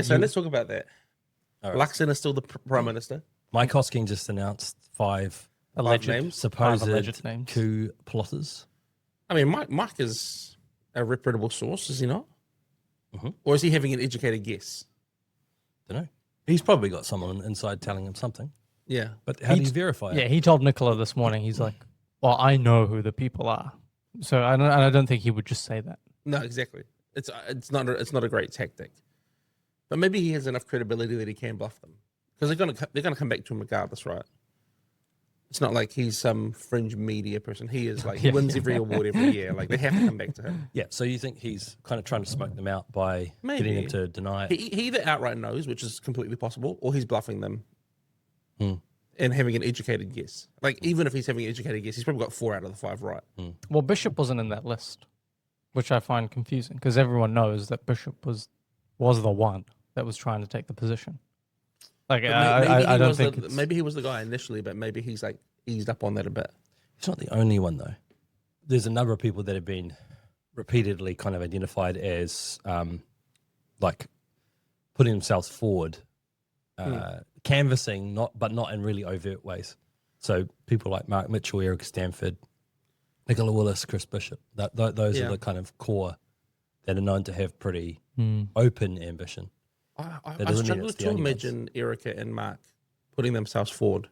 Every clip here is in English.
So let's talk about that. All right. Luxon is still the Prime Minister. Mike Hosking just announced five names. supposed alleged names. coup plotters. I mean, Mike is a reputable source, is he not? Mhm. Or is he having an educated guess? Don't know. He's probably got someone inside telling him something. Yeah. But how do you verify Yeah, it? he told Nicola this morning, he's like, well, I know who the people are. So I don't think he would just say that. No, exactly. It's not a great tactic. But maybe he has enough credibility that he can bluff them. Because they're gonna come back to him regardless, right? It's not like he's some fringe media person. He is like he wins every award every year. Like they have to come back to him. Yeah, so you think he's kind of trying to smoke them out by getting them to deny it? He either outright knows, which is completely possible, or he's bluffing them Hmm. and having an educated guess. Like even if he's having an educated guess, he's probably got 4 out of the 5 right. Well, Bishop wasn't in that list, which I find confusing because everyone knows that Bishop was the one that was trying to take the position. Like I don't think maybe he was the guy initially, but maybe he's like eased up on that a bit. He's not the only one, though. There's a number of people that have been repeatedly kind of identified as like putting themselves forward, canvassing, but not in really overt ways. So people like Mark Mitchell, Eric Stanford, Nicola Willis, Chris Bishop, those are the kind of core that are known to have pretty open ambition. I struggle to imagine Erica and Mark putting themselves forward.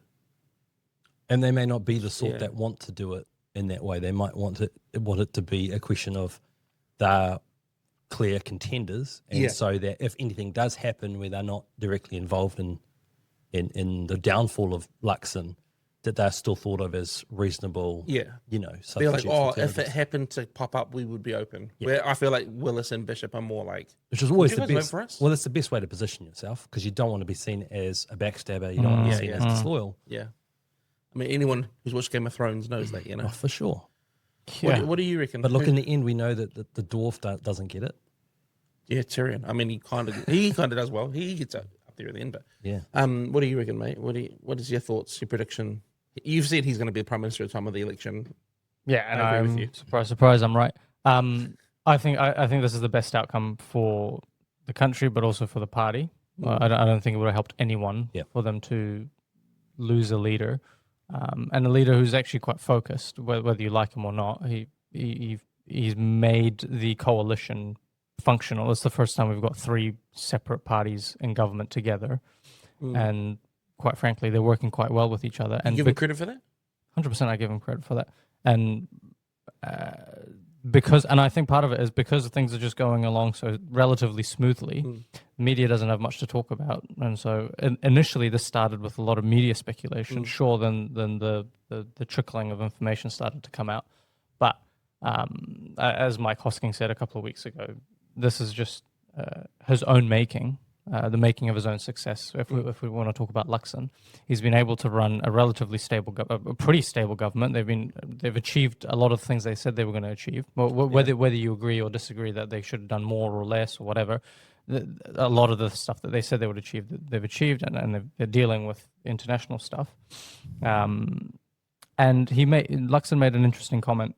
And they may not be the sort that want to do it in that way. They might want it to be a question of they're clear contenders, and so that if anything does happen where they're not directly involved in the downfall of Luxon, that they're still thought of as reasonable. Yeah, so they're like, if it happened to pop up, we would be open. Yeah. Where I feel like Willis and Bishop are more like, which is always the best. Well, that's the best way to position yourself because you don't want to be seen as a backstabber. You don't want to be seen as disloyal. Yeah. I mean, anyone who's watched Game of Thrones knows that, Oh, for sure. Yeah. What do you reckon? But look, in the end, we know that the dwarf doesn't get it. Yeah, Tyrion. I mean, he kind of does well. He gets up there at the end. But yeah. What do you reckon, mate? What is your thoughts, your prediction? You've said he's going to be the prime minister at the time of the election. Yeah, and I agree with you. Surprise, I'm right. I think this is the best outcome for the country, but also for the party. I don't think it would have helped anyone for them to lose a leader. And a leader who's actually quite focused, whether you like him or not. He's made the coalition functional. It's the first time we've got 3 separate parties in government together, and quite frankly, they're working quite well with each other. And you give him credit for that? 100%, I give him credit for that. And I think part of it is because things are just going along so relatively smoothly. Media doesn't have much to talk about, and so initially this started with a lot of media speculation. Sure, then the trickling of information started to come out, but as Mike Hosking said a couple of weeks ago, this is just his own making. The making of his own success. If we want to talk about Luxon, he's been able to run a relatively stable, a pretty stable government. They've achieved a lot of things they said they were going to achieve. Whether you agree or disagree that they should have done more or less or whatever, a lot of the stuff that they said they would achieve, they've achieved, and they're dealing with international stuff. And Luxon made an interesting comment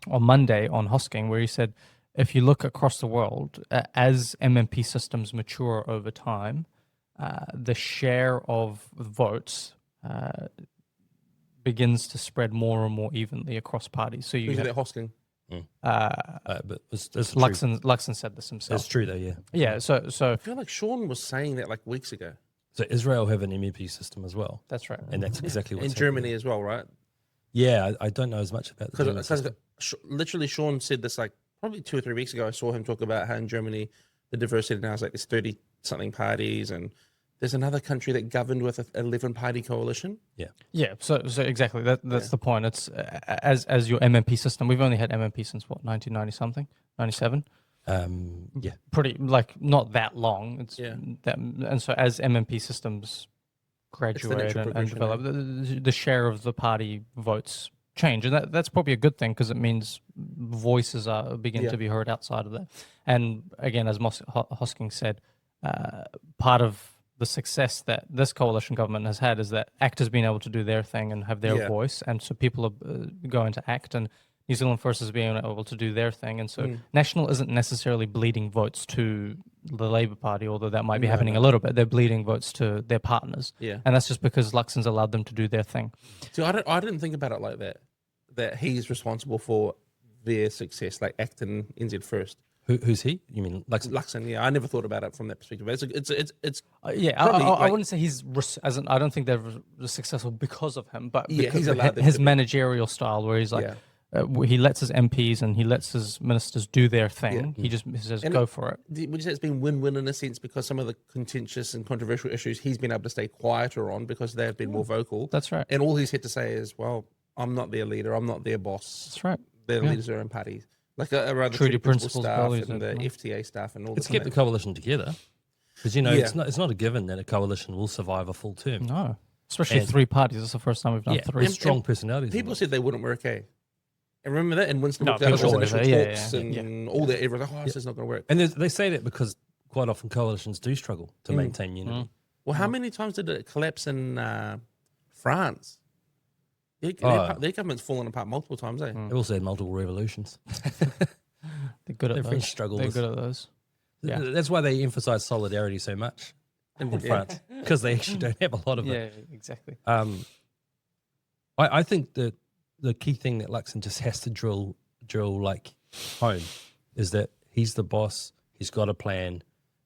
on Monday on Hosking where he said, if you look across the world, as MMP systems mature over time, the share of votes begins to spread more and more evenly across parties. So you have Hosking. But it's Luxon said this himself. It's true though, yeah. Yeah, so I feel like Sean was saying that like weeks ago. So Israel have an MMP system as well. That's right, and that's exactly what's in Germany as well, right? Yeah, I don't know as much about because literally Sean said this like probably 2 or 3 weeks ago. I saw him talk about how in Germany the diversity now is like there's 30 something parties, and there's another country that governed with an 11-party coalition. Yeah. So exactly that's the point. It's as your MMP system. We've only had MMP since what 1990 something, 97. Yeah, pretty like not that long. It's that, and so as MMP systems graduate and develop, the share of the party votes change, and that's probably a good thing because it means voices are begin to be heard outside of that. And again, as Hosking said, part of the success that this coalition government has had is that ACT has been able to do their thing and have their voice, and so people are going to ACT, and New Zealand First is being able to do their thing, and so National isn't necessarily bleeding votes to the Labour Party, although that might be No, happening no. a little bit. They're bleeding votes to their partners. Yeah. And that's just because Luxon's allowed them to do their thing. So I didn't think about it like that. That he's responsible for their success, like acting NZ first. Who's he? You mean Luxon? Luxon, yeah, I never thought about it from that perspective. It's Yeah, Probably, I like- wouldn't say he's I don't think they're successful because of him, but Yeah, because he's allowed them his to be. managerial style, where he's like, he lets his MPs and he lets his ministers do their thing. He just says, And "Go for it." would you say it's been win-win in a sense because some of the contentious and controversial issues he's been able to stay quieter on because they've been more vocal. That's right. And all he's had to say is, "Well, I'm not their leader. I'm not their boss. That's right. Their Yeah. leaders are in parties." Like around the Treaty treaty principles principles, staff values, and the and- FTA staff and all It's this. kept the coalition together. Because, you know, Yeah. it's not a given that a coalition will survive a full term. No, especially And- three parties. That's the first time we've done Yeah, three. and strong personalities. in People it. said they wouldn't work, eh? And remember that? And Winston No, walked out of people those always initial say, yeah, talks yeah, and all that. Everyone's like, "Oh, this is not going to work." And they say that because quite often coalitions do struggle to maintain unity. Well, how many times did it collapse in France? Oh. Their government's fallen apart multiple times, eh? They've also had multiple revolutions. They're good at They're those. French struggle They're with- good at those. Yeah. That's why they emphasize solidarity so much in France, because they actually don't have a lot of it. Yeah, exactly. I think that the key thing that Luxon just has to drill like home is that he's the boss, he's got a plan,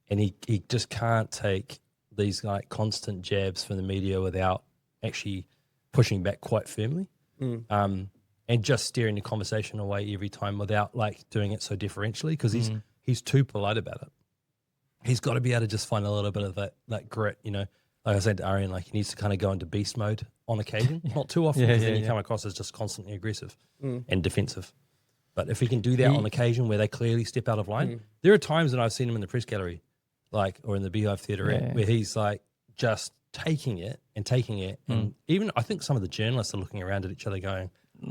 and he just can't take these like constant jabs from the media without actually pushing back quite firmly. And just steering the conversation away every time without like doing it so differentially, because he's too polite about it. He's got to be able to just find a little bit of that grit, you know. Like I said to Arian, like he needs to kind of go into beast mode on occasion, not too often, because then you come across as just constantly aggressive and defensive. But if he can do that on occasion where they clearly step out of line, there are times when I've seen him in the press gallery, like or in the Beehive Theatre, where he's like just taking it, and even I think some of the journalists are looking around at each other going,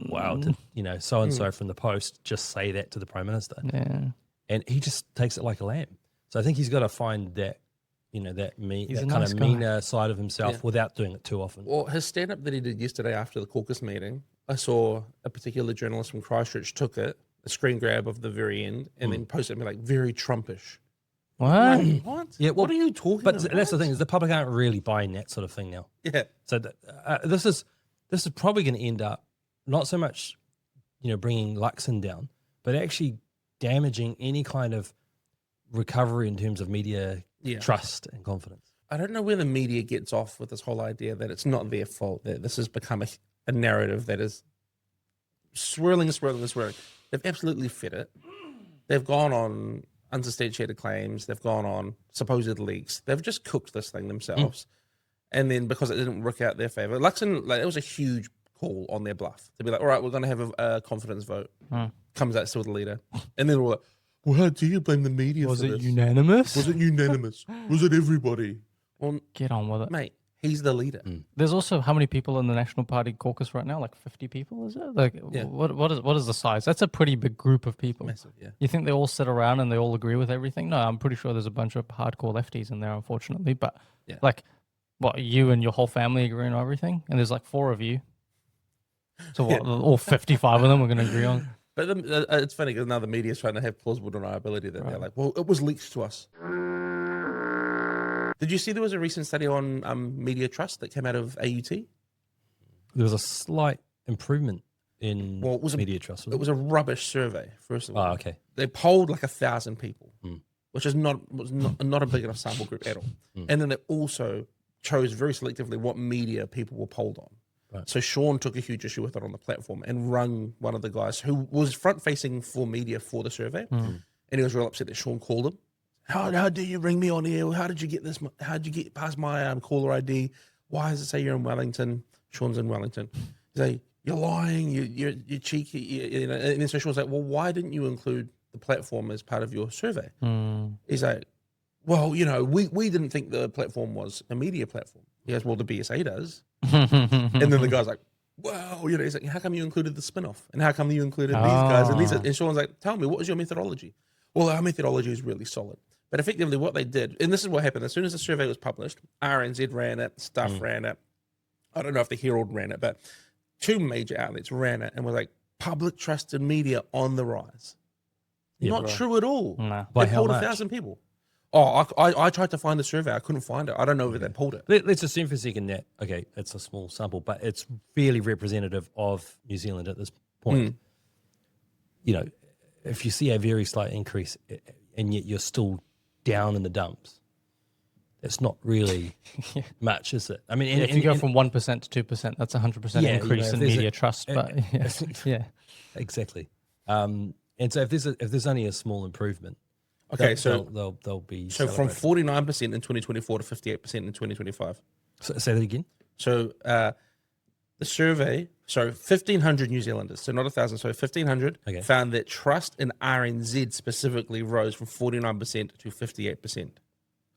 "Wow, did so and so from the Post just say that to the Prime Minister?" Yeah. And he just takes it like a lamb. So I think he's got to find that, that He's a kind nice of guy. meaner side of himself without doing it too often. Well, his stand-up that he did yesterday after the caucus meeting, I saw a particular journalist from Christchurch took it, a screen grab of the very end, and then posted it like very Trumpish. What? Like, what? Yeah, well, what are you talking But about? that's the thing, is the public aren't really buying that sort of thing now. Yeah. So this is probably going to end up not so much, bringing Luxon down, but actually damaging any kind of recovery in terms of media trust and confidence. I don't know where the media gets off with this whole idea that it's not their fault, that this has become a narrative that is swirling. They've absolutely fed it. They've gone on unsubstantiated claims. They've gone on supposed leaks. They've just cooked this thing themselves. And then because it didn't work out their favor, Luxon, it was a huge call on their bluff to be like, all right, we're going to have a confidence vote. Comes out still the leader. And then we're like, well, how do you blame the media Was for it this? unanimous? Was it unanimous? Was it everybody? Well, Get on with it. mate, he's the leader. There's also how many people in the National Party caucus right now? Like 50 people, is it? Like, what is the size? That's a pretty big group of people. Massive, yeah. You think they all sit around and they all agree with everything? No, I'm pretty sure there's a bunch of hardcore lefties in there, unfortunately. But like, what, you and your whole family agree on everything? And there's like 4 of you. So what, all 55 of them are going to agree on? But it's funny because now the media is trying to have plausible deniability that they're like, well, it was leaked to us. Did you see there was a recent study on media trust that came out of AUT? There was a slight improvement in Well, it was media trust. It was a rubbish survey, first of all. Oh, okay. They polled like 1,000 people, which is not a big enough sample group at all. And then they also chose very selectively what media people were polled on. Right. So Sean took a huge issue with it on the platform and rung one of the guys who was front-facing for media for the survey. And he was real upset that Sean called him. How dare you ring me on air? How did you get this? How did you get past my caller ID? Why does it say you're in Wellington? Sean's in Wellington. He's like, you're lying. You're cheeky. And then so Sean's like, well, why didn't you include the platform as part of your survey? He's like, well, we didn't think the platform was a media platform. He goes, well, the BSA does. And then the guy's like, well, he's like, how come you included the spin-off? And how come you included these guys? And Sean's like, tell me, what was your methodology? Well, our methodology is really solid. But effectively what they did, and this is what happened, as soon as the survey was published, RNZ ran it, Stuff ran it. I don't know if the Herald ran it, but 2 major outlets ran it and were like, public trust in media on the rise. Not true at all. Nah. By They how polled much? 1,000 people. Oh, I tried to find the survey. I couldn't find it. I don't know where they pulled it. Let's assume for a second that, okay, it's a small sample, but it's fairly representative of New Zealand at this point. You know, if you see a very slight increase and yet you're still down in the dumps, it's not really much, is it? I mean, if you go from 1% to 2%, that's 100% increase in media trust. But yeah, exactly. And so if there's only a small improvement, Okay, they'll be from celebrated. 49% in 2024 to 58% in 2025. So, say that again. So the survey, 1,500 New Zealanders, so not 1,000, so 1,500 found that trust in RNZ specifically rose from 49% to 58%.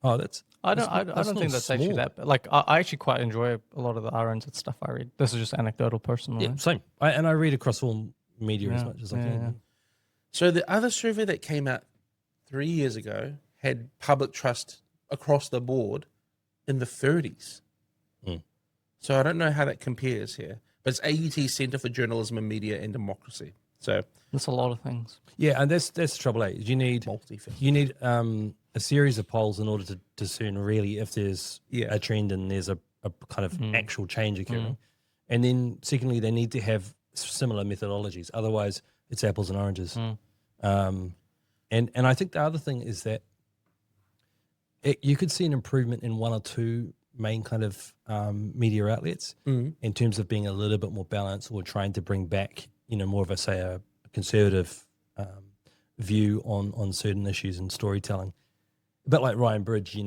Oh, I don't think that's actually that bad. Like, I actually quite enjoy a lot of the RNZ stuff I read. This is just anecdotal, personal. Yeah, right? same. I read across all media as much as I can. So the other survey that came out 3 years ago had public trust across the board in the 30s. So I don't know how that compares here, but it's AUT Centre for Journalism and Media and Democracy. So That's a lot of things. Yeah, and that's the trouble. You need a series of polls in order to discern really if there's a trend and there's a kind of actual change occurring. And then secondly, they need to have similar methodologies. Otherwise, it's apples and oranges. And I think the other thing is that you could see an improvement in one or two main kind of media outlets in terms of being a little bit more balanced or trying to bring back, more of a conservative view on certain issues and storytelling. A bit like Ryan Bridge,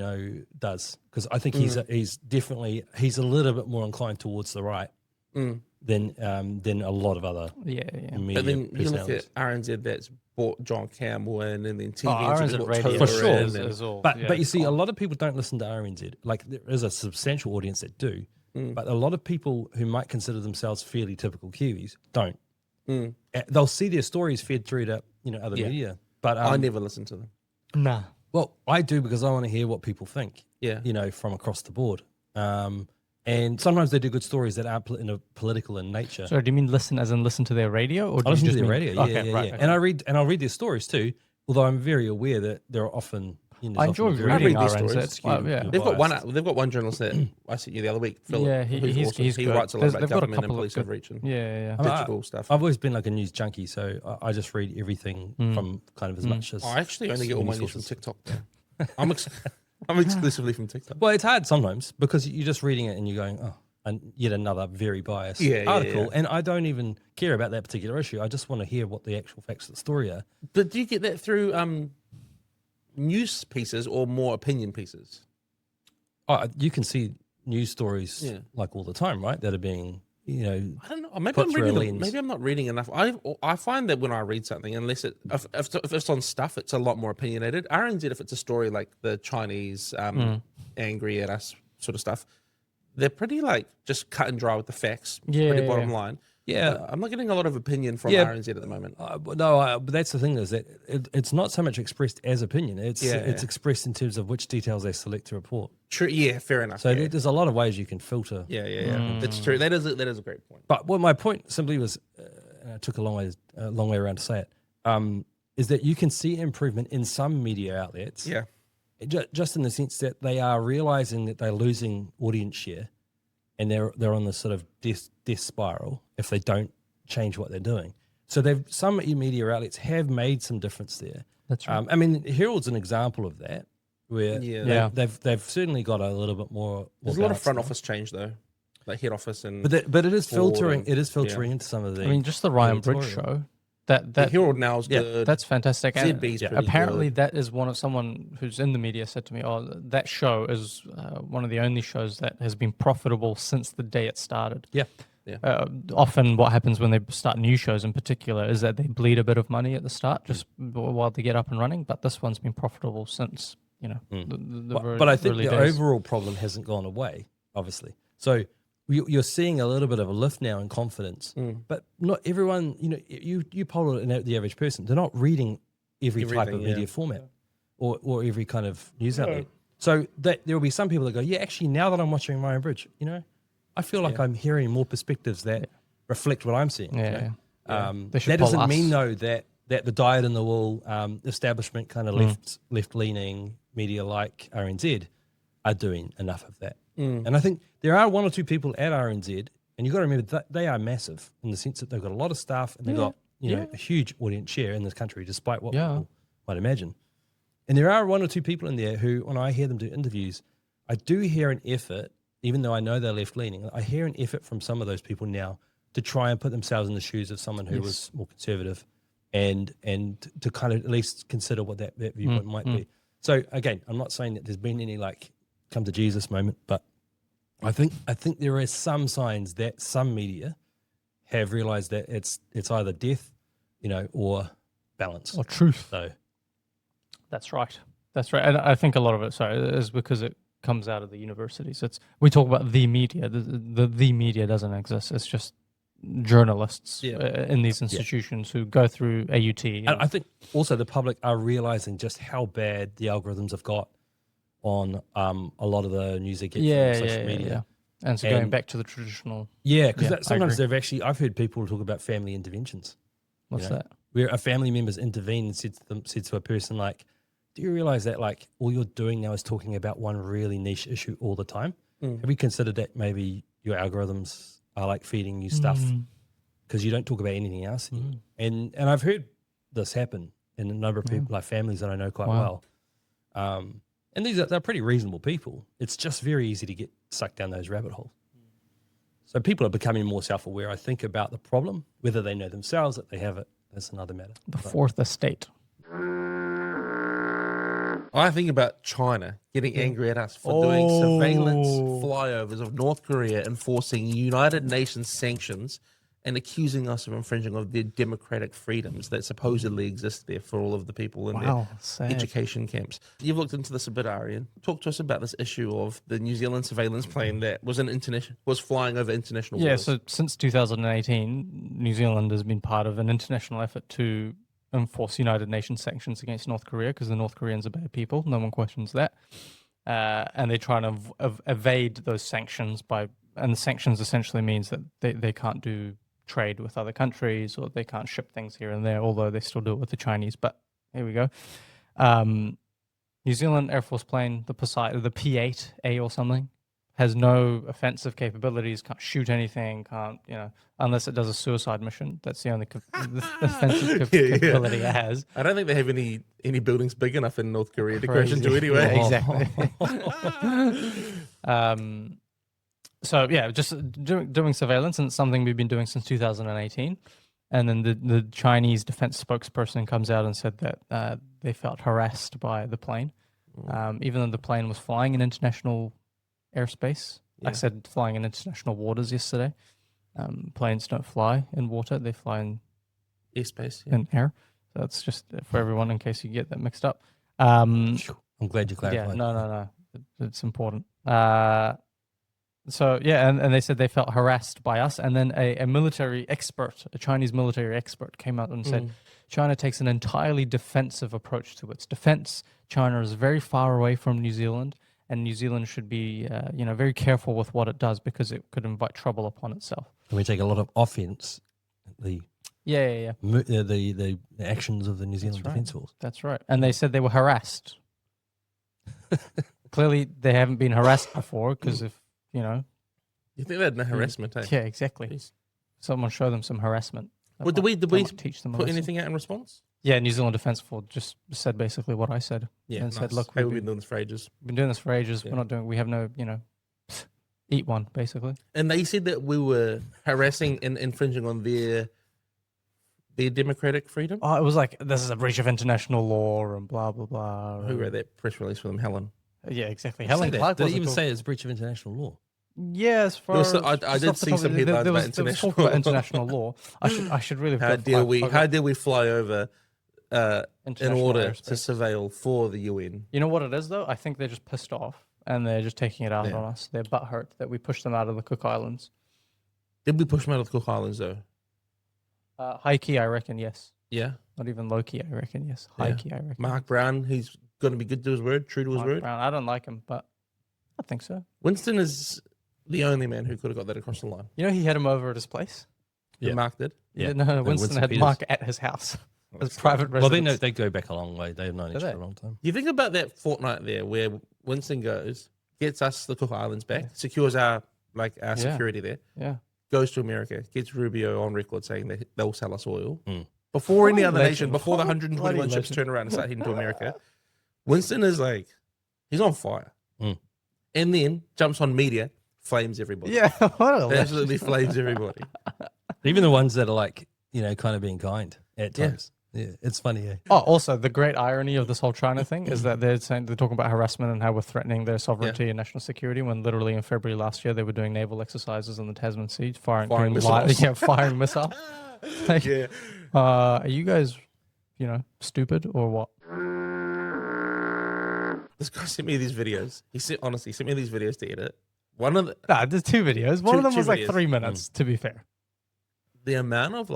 does, because I think he's a little bit more inclined towards the right than a lot of other media. But then you look at RNZ that's bought John Campbell in, and then TV RNZ Radio for sure is all. But you see, a lot of people don't listen to RNZ. Like, there is a substantial audience that do, but a lot of people who might consider themselves fairly typical Kiwis don't. They'll see their stories fed through to other media, but I never listen to them. Nah. Well, I do, because I want to hear what people think. Yeah. From across the board. And sometimes they do good stories that aren't political in nature. So do you mean listen as in listen to their radio, or I listen to their mean, radio? Yeah. Right. And I'll read their stories too. Although I'm very aware that there are often. I enjoy I reading read these RNZ. stories. They've got one journalist that I sent you the other week, Philip. Yeah, he's he's he good. writes a lot about They've got a government and couple of police good- outreach and Yeah. digital stuff. I've always been like a news junkie, so I just read everything from kind of as much as. I actually only get all my news from sources. TikTok. I'm exclusively from TikTok. Well, it's hard sometimes because you're just reading it and you're going, oh, and yet another very biased article. Yeah. And I don't even care about that particular issue. I just want to hear what the actual facts of the story are. But do you get that through news pieces or more opinion pieces? Oh, you can see news stories like all the time, right? That are being, I don't know. Maybe put I'm through a reading. lens. Maybe I'm not reading enough. I find that when I read something, unless if it's on stuff, it's a lot more opinionated. RNZ, if it's a story like the Chinese angry at us sort of stuff, they're pretty just cut and dry with the facts. Pretty bottom line. Yeah. But I'm not getting a lot of opinion from RNZ at the moment. but that's the thing, is that it's not so much expressed as opinion. It's expressed in terms of which details they select to report. True. Yeah. Fair enough. So there's a lot of ways you can filter. Yeah. That's true. That is a great point. But what my point simply was, and I took a long way around to say it, is that you can see improvement in some media outlets. Yeah. Just in the sense that they are realizing that they're losing audience share, and they're on this sort of death spiral if they don't change what they're doing. So some media outlets have made some difference there. That's right. I mean, Herald's an example of that, where they've certainly got a little bit more. There's a lot of front office change though, like head office and. But it is filtering. It is filtering into some of the. I mean, just the Ryan Bridge show. That Herald now is good. That's fantastic. And ZB's pretty apparently, good. that is someone who's in the media said to me, "Oh, that show is one of the only shows that has been profitable since the day it started." Yeah. Often, what happens when they start new shows, in particular, is that they bleed a bit of money at the start, just while they get up and running. But this one's been profitable since But I think the overall problem hasn't gone away, obviously. So you're seeing a little bit of a lift now in confidence, but not everyone. You poll the average person; they're not reading every type of media format or every kind of news outlet. So there will be some people that go, "Yeah, actually, now that I'm watching Ryan Bridge, I feel like I'm hearing more perspectives that reflect what I'm seeing." They should That poll doesn't us. mean though that that the dyed in the wool establishment kind of left leaning media like RNZ are doing enough of that. And I think there are one or two people at RNZ, and you've got to remember that they are massive in the sense that they've got a lot of staff and they've got a huge audience share in this country, despite what people might imagine. And there are one or two people in there who, when I hear them do interviews, I do hear an effort, even though I know they're left leaning, I hear an effort from some of those people now to try and put themselves in the shoes of someone who was more conservative and to kind of at least consider what that viewpoint might be. So again, I'm not saying that there's been any like come to Jesus moment, but I think there are some signs that some media have realized that it's either death, or balance or truth. So that's right. And I think a lot of it, is because it comes out of the universities. We talk about the media. The media doesn't exist. It's just journalists in these institutions who go through AUT. And I think also the public are realizing just how bad the algorithms have got on a lot of the news they get from social media. And so going back to the traditional. Yeah, because sometimes I've heard people talk about family interventions. What's that? Where a family member's intervened and said to a person like, do you realize that like all you're doing now is talking about one really niche issue all the time? Have you considered that maybe your algorithms are like feeding you stuff because you don't talk about anything else anymore? And I've heard this happen in a number of people, like families that I know quite well. And they're pretty reasonable people. It's just very easy to get sucked down those rabbit holes. So people are becoming more self-aware, I think, about the problem. Whether they know themselves that they have it, that's another matter. The fourth estate. I think about China getting angry at us for doing surveillance flyovers of North Korea, enforcing United Nations sanctions and accusing us of infringing of their democratic freedoms that supposedly exist there for all of the people in their education camps. You've looked into this a bit, Arian. Talk to us about this issue of the New Zealand surveillance plane that was flying over international waters. So since 2018, New Zealand has been part of an international effort to enforce United Nations sanctions against North Korea because the North Koreans are bad people. No one questions that. And they try to evade those sanctions and the sanctions essentially means that they can't do trade with other countries or they can't ship things here and there, although they still do it with the Chinese. But here we go. New Zealand Air Force plane, the P-8A or something, has no offensive capabilities, can't shoot anything, can't, unless it does a suicide mission. That's the only offensive capability it has. I don't think they have any buildings big enough in North Korea to crash into anyway. Yeah, exactly. Just doing surveillance, and it's something we've been doing since 2018. And then the Chinese defense spokesperson comes out and said that they felt harassed by the plane, even though the plane was flying in international airspace. I said flying in international waters yesterday. Planes don't fly in water; they fly in airspace, in air. So that's just for everyone in case you get that mixed up. I'm glad you clarified. Yeah, no, it's important. And they said they felt harassed by us. And then a military expert, a Chinese military expert, came out and said China takes an entirely defensive approach to its defense. China is very far away from New Zealand, and New Zealand should be, very careful with what it does because it could invite trouble upon itself. And we take a lot of offense at the actions of the New Zealand Defence Force. That's right. And they said they were harassed. Clearly, they haven't been harassed before because if, You think they'd know harassment, eh? Yeah, exactly. Jeez. Someone show them some harassment. Well, did we teach them put anything out in response? Yeah, New Zealand Defence Force just said basically what I said. Yeah, and said, look, we've been doing this for ages. We've been doing this for ages. Yeah. We have no, eat one, basically. And they said that we were harassing and infringing on their democratic freedom? Oh, it was like, this is a breach of international law and blah, blah, blah. Who wrote that press release for them? Helen. Yeah, exactly. Helen Clark. Did it even say it's a breach of international law? Yeah, as far as I did see some headlines about international law. International law. I should really. How dare we fly over in order to surveil for the UN? You know what it is though? I think they're just pissed off and they're just taking it out on us. They're butthurt that we pushed them out of the Cook Islands. Did we push them out of the Cook Islands though? High key, I reckon. Yes. Yeah. Not even low key, I reckon. Yes. High key, I reckon. Mark Brown, he's going to be good to his word, true to his word. Brown, I don't like him, but I think so. Winston is the only man who could have got that across the line. He had him over at his place. Yeah, Mark did. Yeah, no, Winston had Peters. Mark at his house. as private Well, residents. they go back a long way. They've known each other a long time. You think about that fortnight there where Winston goes, gets us the Cook Islands back, secures our security there, Yeah. goes to America, gets Rubio on record saying that they'll sell us oil. Before any other nation, before the 121 ships turn around and start heading to America, Winston is like, he's on fire. And then jumps on media, flames everybody. Yeah. What a legend. Absolutely flames everybody. Even the ones that are like, kind of being kind at times. Yeah, it's funny. Eh? Oh, also the great irony of this whole China thing is that they're talking about harassment and how we're threatening their sovereignty and national security. When literally in February last year they were doing naval exercises in the Tasman Sea, firing missiles. Firing missiles. Like, are you guys, stupid or what? This guy sent me these videos. He sent me these videos to edit. One of the There's two videos. One of them was like 3 minutes. To be fair, the amount of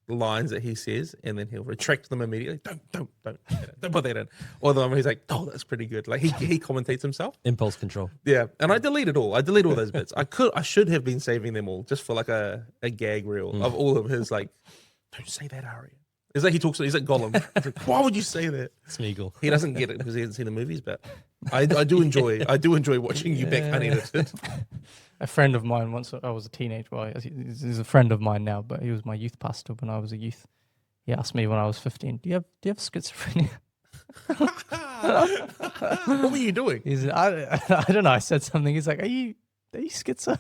lines that he says, and then he'll retract them immediately. Don't put that in. Or the one where he's like, "Oh, that's pretty good." Like he commentates himself. Impulse control. Yeah, and I deleted all. I deleted all those bits. I should have been saving them all just for a gag reel of all of his don't say that, Arya. It's like he's like Gollum. He's like, why would you say that? Smeagol. He doesn't get it because he hasn't seen the movies, but I do enjoy watching you back unedited. a friend of mine once, I was a teenager. Well, he's a friend of mine now, but he was my youth pastor when I was a youth. He asked me when I was 15, do you have schizophrenia? What were you doing? I don't know. I said something. He's like, are you schizo?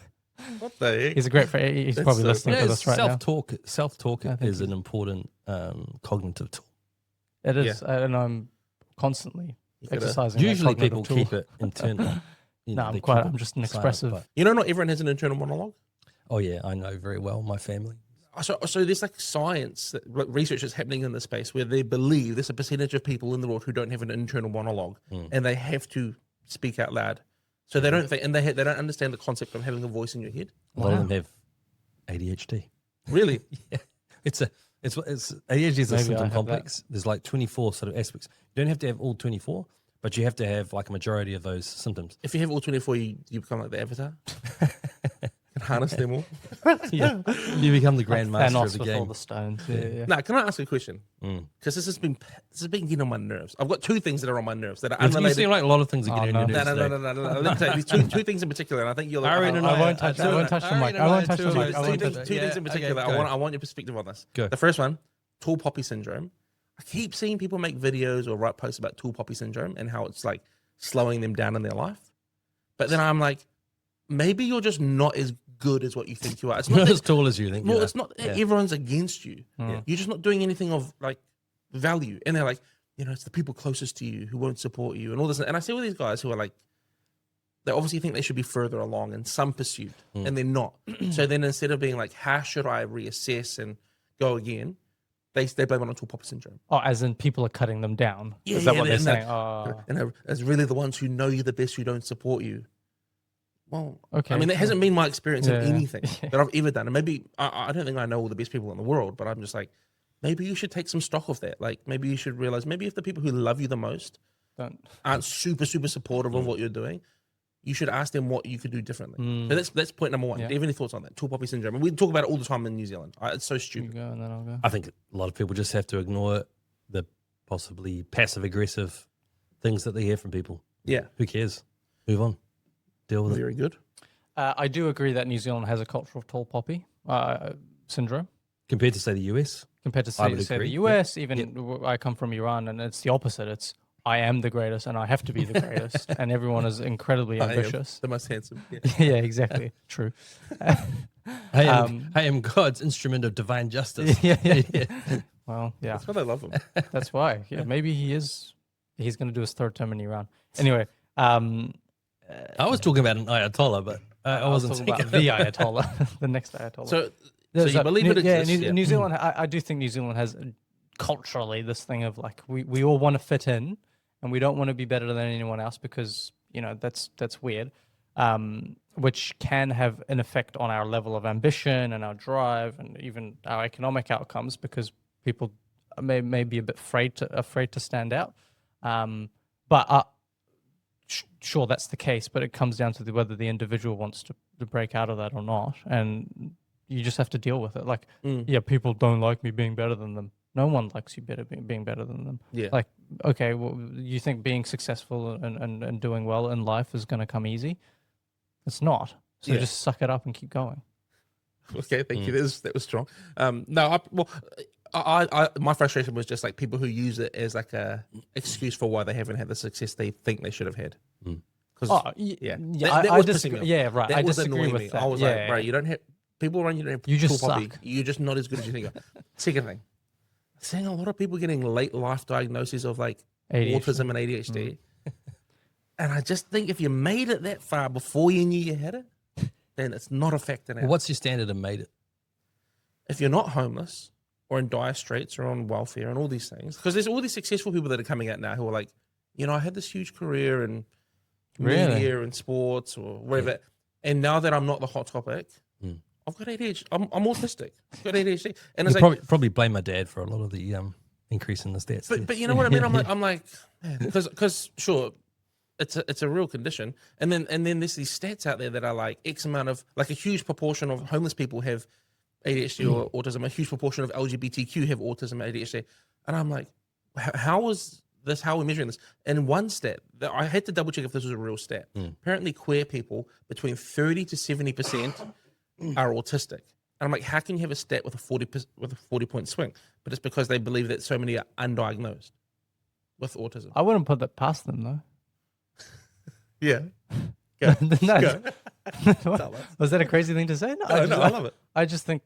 What the heck? He's a great friend. He's probably listening to this right now. Self-talk is an important cognitive tool. It is, and I'm constantly exercising. Usually people keep it internal. I'm just an expressive. Not everyone has an internal monologue. Oh yeah, I know very well my family. So there's science, research that's happening in this space where they believe there's a percentage of people in the world who don't have an internal monologue, and they have to speak out loud. So they don't think, and they don't understand the concept of having a voice in your head. A lot of them have ADHD. Really? Yeah, it's ADHD is a symptom complex. There's 24 sort of aspects. You don't have to have all 24, but you have to have a majority of those symptoms. If you have all 24, you become like the Avatar. And harness them all. Yeah, you become the grandmaster of the with game. all the stones. Yeah. Now, can I ask a question? Because this has been getting on my nerves. I've got two things that are on my nerves that are unrelated. You seem like a lot of things are getting on your nerves. No. Let me tell you, these two things in particular, and I think you'll. I won't touch the mic. I won't touch the mic. Two things in particular. I want your perspective on this. Go. The first one, tall poppy syndrome. I keep seeing people make videos or write posts about tall poppy syndrome and how it's slowing them down in their life. But then I'm like, maybe you're just not as good as what you think you are. It's not as tall as you think. Well, it's not. Yeah. Everyone's against you. You're just not doing anything of value. And they're like, it's the people closest to you who won't support you and all this. And I see all these guys who are they obviously think they should be further along in some pursuit, and they're not. So then instead of being like, how should I reassess and go again, they blame it on tall poppy syndrome. Oh, as in people are cutting them down. Yeah, is that what they're saying? And it's really the ones who know you the best who don't support you. Well, okay. I mean, that hasn't been my experience in anything that I've ever done. And maybe, I don't think I know all the best people in the world, but I'm just like, maybe you should take some stock of that. Maybe you should realize, maybe if the people who love you the most aren't super, super supportive of what you're doing, you should ask them what you could do differently. So that's point number one. Do you have any thoughts on that? Tall poppy syndrome. And we talk about it all the time in New Zealand. It's so stupid. You go and then I'll go. I think a lot of people just have to ignore the possibly passive-aggressive things that they hear from people. Yeah. Who cares? Move on. Deal with it. Very good. I do agree that New Zealand has a culture of tall poppy syndrome. Compared to, say, the US? Compared to, say the US, I come from Iran, and it's the opposite. It's, I am the greatest, and I have to be the greatest, and everyone is incredibly ambitious. The most handsome. Yeah, yeah, exactly. True. I am God's instrument of divine justice. Yeah. Well, yeah. That's why they love him. That's why. Yeah, maybe he's going to do his third term in Iran. Anyway. I was talking about an Ayatollah, but I wasn't talking about the Ayatollah, the next Ayatollah. So you believe it exists? New Zealand. I do think New Zealand has culturally this thing of we all want to fit in, and we don't want to be better than anyone else because that's weird, which can have an effect on our level of ambition and our drive and even our economic outcomes because people may be a bit afraid to stand out, but. Sure, that's the case, but it comes down to whether the individual wants to break out of that or not, and you just have to deal with it. People don't like me being better than them. No one likes you being better than them. Yeah. Like, okay, well, you think being successful and doing well in life is going to come easy? It's not. So Yeah. just suck it up and keep going. Okay, thank you. That was strong. No, my frustration was just like people who use it as like a excuse for why they haven't had the success they think they should have had. Because Yeah, that I was disagree. pissing me off. Yeah, right. That I was disagree annoying with me. that. I was like, bro, you don't have people around you. Don't have You just cool hobby. suck. You're just not as good as you think. You are. Second thing, seeing a lot of people getting late life diagnoses of like ADHD. autism and ADHD, and I just think if you made it that far before you knew you had it, then it's not a factor now. Well, what's your standard of made it? If you're not homeless or in dire straits or on welfare and all these things, because there's all these successful people that are coming out now who are like, I had this huge career in media and sports or whatever, and now that I'm not the hot topic, I've got ADHD. I'm autistic. I've got ADHD, and it's You probably blame my dad for a lot of the increase in the stats. but you know what I mean? I'm like, because sure, it's a real condition, and then there's these stats out there that are like X amount of like a huge proportion of homeless people have ADHD or autism, a huge proportion of LGBTQ have autism and ADHD, and I'm like, how is this? How are we measuring this? And one stat that I had to double check if this was a real stat. Apparently, queer people between 30 to 70% are autistic. And I'm like, how can you have a stat with a 40-point swing? But it's because they believe that so many are undiagnosed with autism. I wouldn't put that past them though. Yeah. Go. Was that a crazy thing to say? No, I love it. I just think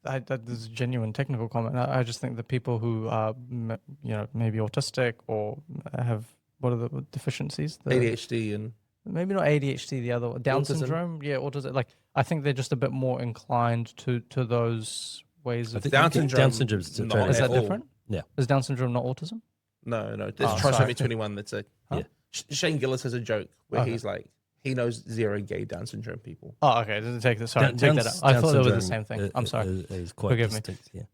that is a genuine technical comment. I just think the people who are, maybe autistic or have what are the deficiencies? ADHD and maybe not ADHD. The other Down Autism. syndrome. Yeah, autism. Like I think they're just a bit more inclined to those ways of. Down syndrome. Down syndrome is not Is that at all. different? Yeah. Is Down syndrome not autism? No. There's sorry. trisomy 21. That's a Yeah. Shane Gillis has a joke where Okay. he's like, he knows 0 gay Down syndrome people. Oh, okay. Take that. Sorry, take that out. I thought it was the same thing. I'm sorry. Is quite Forgive me. distinct, yeah.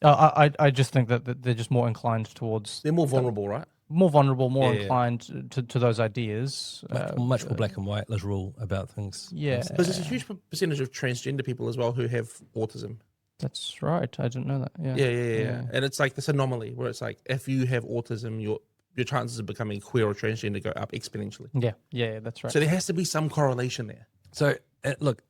I just think that they're just more inclined towards They're more vulnerable, right? more vulnerable, more Yeah. inclined to those ideas. Much more black and white, literal about things. Yeah, Because there's a huge percentage of transgender people as well who have autism. that's right. I didn't know that. Yeah. Yeah. And it's like this anomaly where it's like if you have autism, your chances of becoming queer or transgender go up exponentially. Yeah, that's right. So there has to be some correlation there. So look,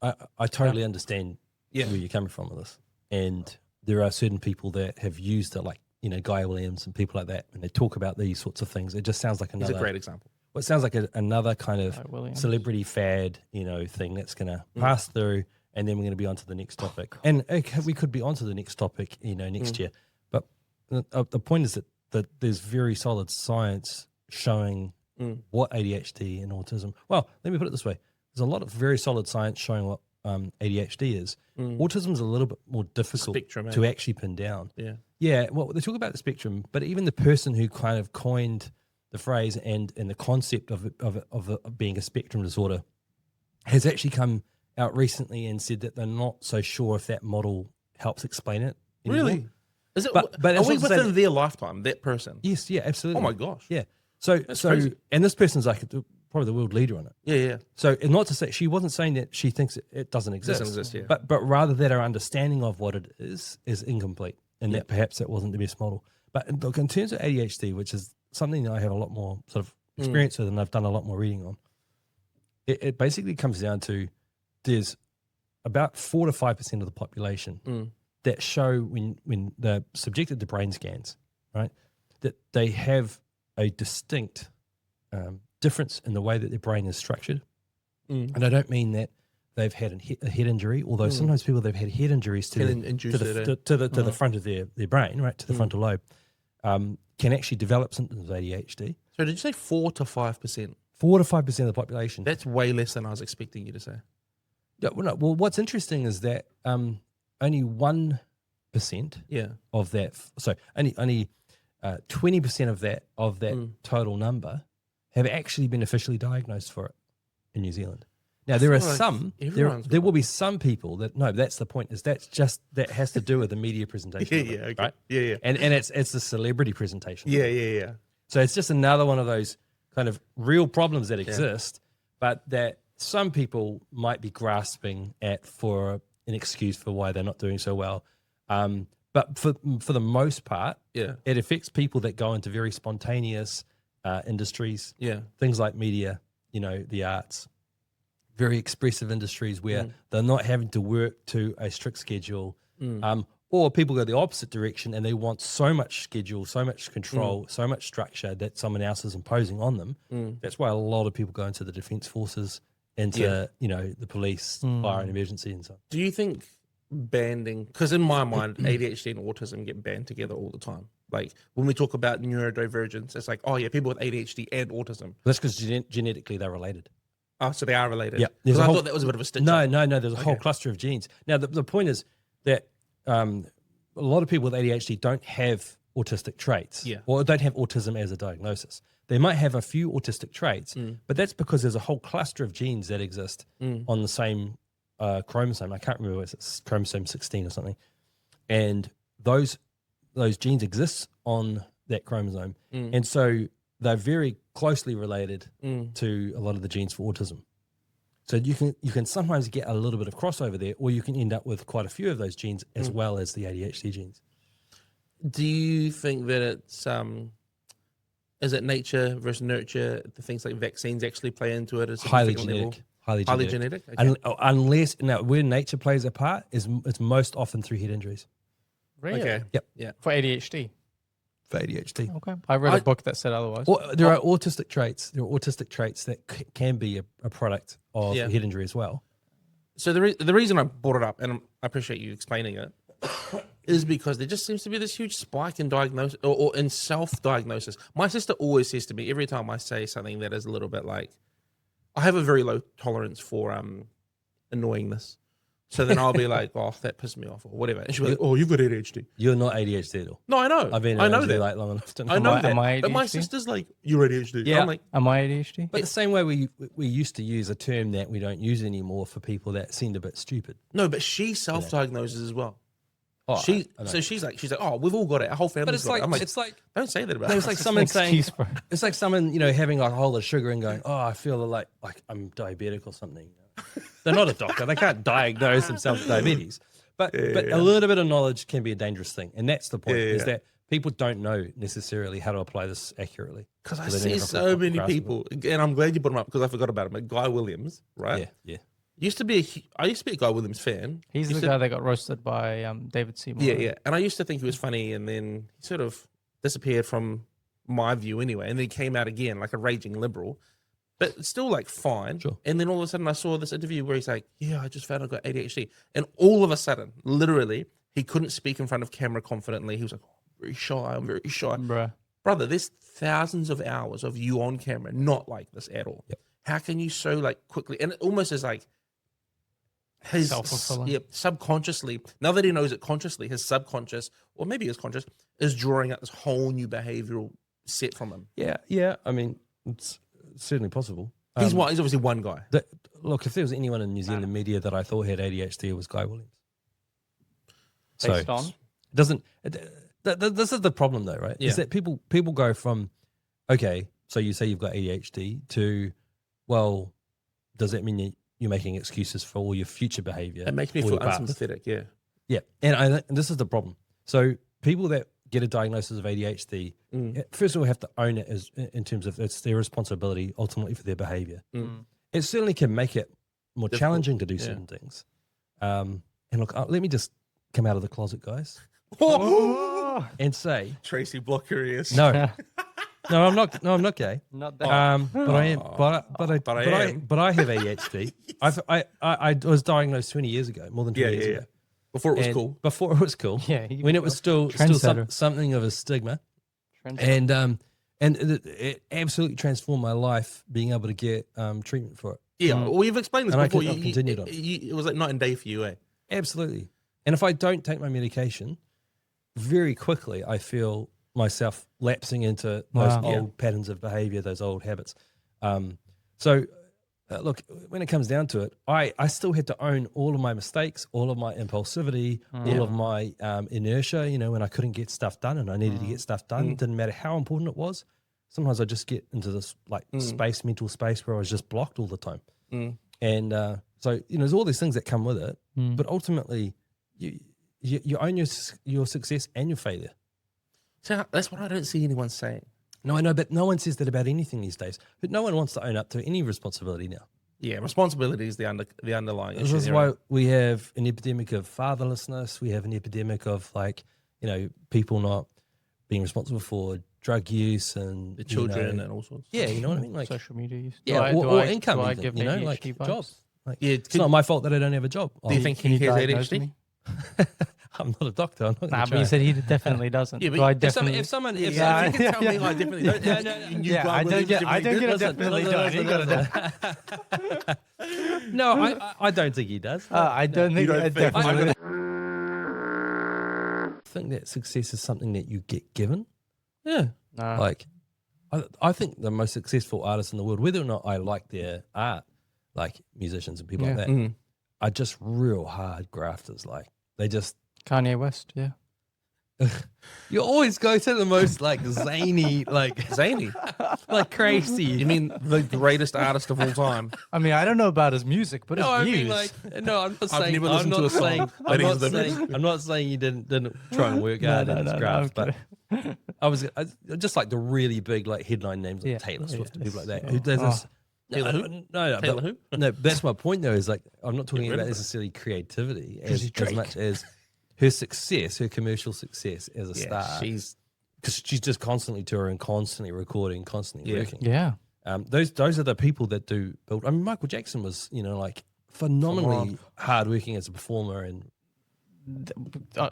I totally understand Yeah. where you're coming from with this, and there are certain people that have used it, like Guy Williams and people like that, and they talk about these sorts of things. It just sounds like He's another. a great example. Well, it sounds like another kind of Guy Williams. celebrity fad, thing that's going to pass through, and then we're going to be on to the next topic. And we could be on to the next topic, next year. But the point is that there's very solid science showing what ADHD and autism. Well, let me put it this way: there's a lot of very solid science showing what ADHD is. Autism is a little bit more difficult Spectrum, to actually pin down. Yeah. Yeah, well, they talk about the spectrum, but even the person who kind of coined the phrase and the concept of it being a spectrum disorder has actually come out recently and said that they're not so sure if that model helps explain it anymore. Really? Is it? But are it's we not to say within their lifetime? That person? Yes, yeah, absolutely. Oh my gosh. Yeah. So crazy. and this person's like probably the world leader on it. Yeah. So and not to say she wasn't saying that she thinks it doesn't exist. Doesn't exist, yeah. But rather that our understanding of what it is incomplete, and that perhaps that wasn't the best model. But look, in terms of ADHD, which is something that I have a lot more sort of experience with, and I've done a lot more reading on, it basically comes down to there's about 4 to 5% of the population that show when they're subjected to brain scans, right, that they have a distinct difference in the way that their brain is structured. And I don't mean that they've had a head injury, although sometimes people they've had head injuries to the front of their brain, right, to the frontal lobe, can actually develop symptoms of ADHD. So did you say 4 to 5%? 4 to 5% of the population. That's way less than I was expecting you to say. Yeah, well, what's interesting is that only 1% of that, so only 20% of that total number have actually been officially diagnosed for it in New Zealand. Now there are some, there will be some people that that's the point, is that has to do with the media presentation. Okay. Right? Yeah. And it's the celebrity presentation. Yeah. So it's just another one of those kind of real problems that exist, but that some people might be grasping at for an excuse for why they're not doing so well. But for the most part, Yeah. it affects people that go into very spontaneous industries, Yeah. things like media, the arts, very expressive industries where they're not having to work to a strict schedule. Or people go the opposite direction and they want so much schedule, so much control, so much structure that someone else is imposing on them. That's why a lot of people go into the defense forces, into the police, fire and emergency and so on. Do you think banding, because in my mind, ADHD and autism get banned together all the time. Like when we talk about neurodivergence, it's like, oh yeah, people with ADHD and autism. That's because genetically they're related. Oh, so they are related. Yeah. Because I thought that was a bit of a stitch No, up. no. There's a whole cluster of genes. Now, the point is that a lot of people with ADHD don't have autistic traits, or don't have autism as a diagnosis. They might have a few autistic traits, but that's because there's a whole cluster of genes that exist on the same chromosome. I can't remember, it's chromosome 16 or something. And those genes exist on that chromosome. And so they're very closely related to a lot of the genes for autism. So you can sometimes get a little bit of crossover there, or you can end up with quite a few of those genes as well as the ADHD genes. Do you think that it's is it nature versus nurture? The things like vaccines actually play into it? Highly genetic. Highly genetic. Okay. Unless where nature plays a part it's most often through head injuries. Really? Okay. Yep. Yeah. For ADHD. For ADHD. Okay. I read a book that said otherwise. There are autistic traits. There are autistic traits that can be a product of head injury as well. So the reason I brought it up, and I appreciate you explaining it, is because there just seems to be this huge spike in diagnosis or in self-diagnosis. My sister always says to me every time I say something that is a little bit like, I have a very low tolerance for annoyingness. So then I'll be like, oh, that pissed me off or whatever. And she'll be like, oh, you've got ADHD. You're not ADHD at all. No, I know. I've been I know around that. you like long enough to know. I know that. Am I But my ADHD? sister's like, you're ADHD. Yeah. I'm like, am I ADHD? But the same way we used to use a term that we don't use anymore for people that seemed a bit stupid. no, but she self-diagnoses as well. Oh, So I she's like, oh, we've all got it. Our whole family's but it's got like it. I'm like, it's like don't say that about it's us. like someone saying Excuse for it's like someone having like a whole lot of sugar and going, oh, I feel like I'm diabetic or something. They're not a doctor. They can't diagnose themselves with diabetes. But a little bit of knowledge can be a dangerous thing, and that's the point. Is that people don't know necessarily how to apply this accurately. Because I see so many people, and I'm glad you brought him up because I forgot about him. Like Guy Williams, right? Yeah. I used to be a Guy Williams fan. He's the guy that got roasted by David Seymour. Yeah. And I used to think he was funny, and then he sort of disappeared from my view anyway. And then he came out again like a raging liberal, but still like fine. Sure. And then all of a sudden I saw this interview where he's like, yeah, I just found I got ADHD. And all of a sudden, literally, he couldn't speak in front of camera confidently. He was like, I'm very shy. Bruh. Brother, there's thousands of hours of you on camera, not like this at all. Yep. How can you so like quickly, and it almost is like his subconsciously, now that he knows it consciously, his subconscious, or maybe his conscious, is drawing out this whole new behavioral set from him. Yeah. I mean, it's certainly possible. He's obviously one guy. Look, if there was anyone in New Zealand media that I thought had ADHD, it was Guy Williams. Based on? This is the problem though, right? Yeah. Is that people go from, okay, so you say you've got ADHD to, well, does that mean you're making excuses for all your future behavior? It makes me feel unsympathetic, yeah. Yeah, and this is the problem. So people that get a diagnosis of ADHD, first of all, have to own it as in terms of it's their responsibility ultimately for their behavior. It certainly can make it more challenging to do certain things. And look, let me just come out of the closet, guys, and say, Tracy Blocker is. no, I'm not. No, I'm not gay. Not that. But I am. But I have ADHD. I was diagnosed 20 years ago, more than 20 years ago. Before it was And cool. Before it was cool. Yeah, When it was still something of a stigma. And it absolutely transformed my life being able to get treatment for it. Yeah, well, you've explained this And before. I've continued on. It was like night and day for you, eh? Absolutely. And if I don't take my medication, very quickly I feel myself lapsing into those old patterns of behavior, those old habits. Look, when it comes down to it, I still had to own all of my mistakes, all of my impulsivity, all of my inertia, when I couldn't get stuff done and I needed to get stuff done. Didn't matter how important it was. Sometimes I just get into this mental space where I was just blocked all the time. And so, there's all these things that come with it. But ultimately, you own your success and your failure. So that's what I don't see anyone saying. No, I know, but no one says that about anything these days. But no one wants to own up to any responsibility now. Yeah, responsibility is the underlying This issue. is why we have an epidemic of fatherlessness. We have an epidemic of people not being responsible for drug use and the children and all sorts. Yeah, you know what I mean? Like social media use. Yeah, or income. Do I even, give you know, ADHD like vibes? jobs. Like, Yeah, it's not my fault that I don't have a job. Do you think he has diagnose ADHD? me? I'm not a doctor. I'm not Nah, gonna but try. you said he definitely doesn't. Yeah, but Do I if definitely? if someone If Yeah, you can tell me, yeah. I definitely don't. Yeah, I don't get a definitely don't. You gotta No, I don't think he does. I don't think I definitely. I think that success is something that you get given. Yeah. Nah. Like, I think the most successful artists in the world, whether or not I like their art, like musicians and people like that, Mhm. are just real hard grafters. Like, they just, Kanye West, yeah. you always go to the most like zany, like Zany. like crazy. You mean the greatest artist of all time? I mean, I don't know about his music, but his No, I views. mean like no. I'm not I've saying. never I'm listened to not a song saying. that I'm he's not the saying. I'm not saying you didn't try and work hard in his craft, but I just like the really big like headline names like Yeah, Taylor yeah, Swift and people like yes. that. Who does this? Taylor who? No, Taylor who? No, that's my point though. Is like I'm not talking rid about of it. necessarily creativity Drizzy as Drake. much as her success, her commercial success as a Yeah, star. she's Because she's just constantly touring, constantly recording, constantly Yeah. working. Yeah. Those are the people that do build. I mean, Michael Jackson was, like phenomenally hardworking as a performer, and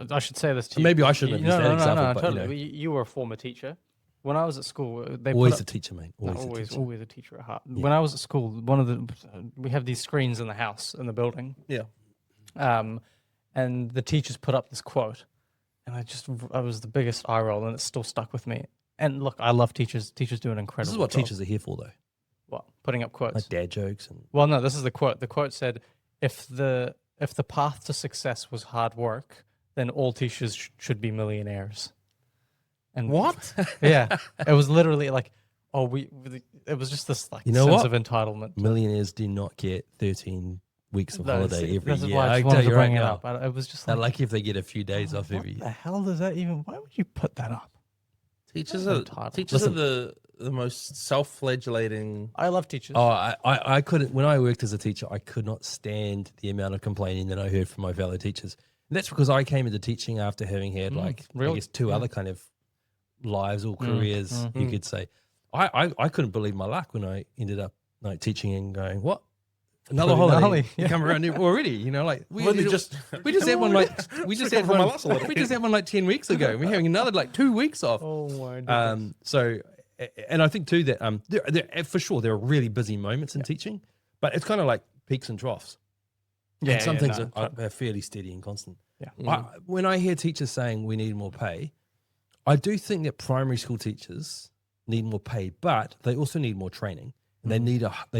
I should say this to you. maybe I shouldn't have used that example, but totally. You were a former teacher. When I was at school, they always put a teacher, mate. always a teacher at heart. When I was at school, we have these screens in the house in the building, yeah. and the teachers put up this quote, and I was the biggest eye roll, and it still stuck with me. And look, I love teachers. Teachers do an incredible This is what job. teachers are here for, though. What? Putting up quotes. Like dad jokes and Well, no, this is the quote. The quote said, if the path to success was hard work, then all teachers should be millionaires. And What? Yeah. It was literally like, it was just this like You know sense what? of entitlement. millionaires do not get 13 weeks of holiday every This is year. why I I just tell wanted you to right bring it now. up. It was just They're like, lucky if they get a few days off every what the year. hell does that even, why would you put that up? Teachers I'm are tired. teachers Listen. are the most self-flagellating. I love teachers. Oh, I couldn't. When I worked as a teacher, I could not stand the amount of complaining that I heard from my fellow teachers. And that's because I came into teaching after having had I guess two other kind of lives or careers, you could say. I couldn't believe my luck when I ended up like teaching and going, what? Another holiday? You come around here already? Like we just had one we just had one like 10 weeks ago. We're having another like 2 weeks off. Oh my goodness. So, and I think too that there for sure there are really busy moments in teaching, but it's kind of like peaks and troughs. And some things are fairly steady and constant. Yeah. When I hear teachers saying we need more pay, I do think that primary school teachers need more pay, but they also need more training, and there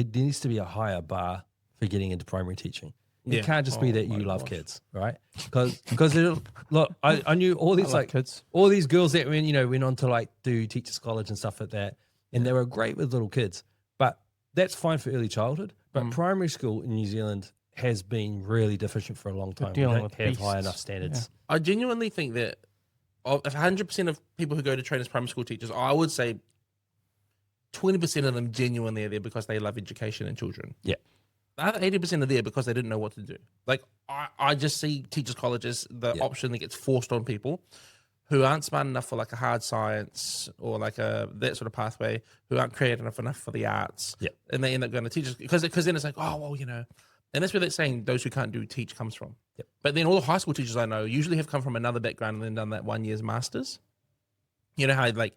needs to be a higher bar for getting into primary teaching. It can't just be that you love kids, right? Because look, I knew all these kids. all these girls that went on to like do teachers college and stuff like that, and they were great with little kids. But that's fine for early childhood. But primary school in New Zealand has been really deficient for a long time. We dealing don't with have high beasts. enough standards. I genuinely think that of 100% of people who go to train as primary school teachers, I would say 20% of them genuinely are there because they love education and children. Yeah. The other 80% are there because they didn't know what to do. Like, I just see teachers' colleges, the option that gets forced on people who aren't smart enough for like a hard science or like that sort of pathway, who aren't creative enough for the arts. Yeah. And they end up going to teachers because then it's like, oh, well, and that's where they're saying those who can't do teach comes from. Yep. But then all the high school teachers I know usually have come from another background and then done that 1 year's master's. You know how like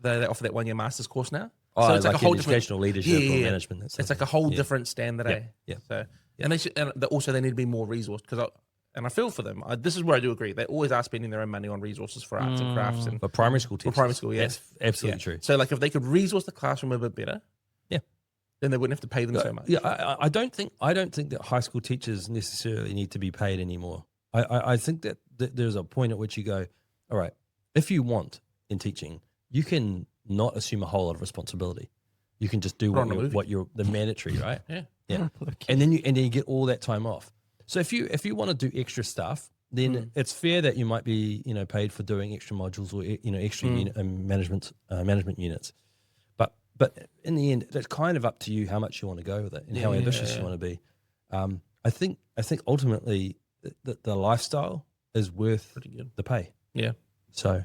they offer that 1 year master's course now? Oh, So it's like a whole educational leadership or management. It's like a whole different standard, eh? Yeah. So, and also they need to be more resourced because I feel for them. This is where I do agree. They always are spending their own money on resources for arts and crafts and But primary school teachers. primary school, yeah. That's absolutely true. So like if they could resource the classroom a bit better, Yeah. then they wouldn't have to pay them so much. Yeah, I don't think that high school teachers necessarily need to be paid anymore. I think that there's a point at which you go, all right, if you want in teaching, you can not assume a whole lot of responsibility. You can just do what you're the mandatory, right? Yeah. Yeah. And then you get all that time off. So if you want to do extra stuff, then it's fair that you might be, paid for doing extra modules or extra unit, management units. But in the end, it's kind of up to you how much you want to go with it and how ambitious you want to be. I think ultimately the lifestyle is worth the pay. Yeah. So.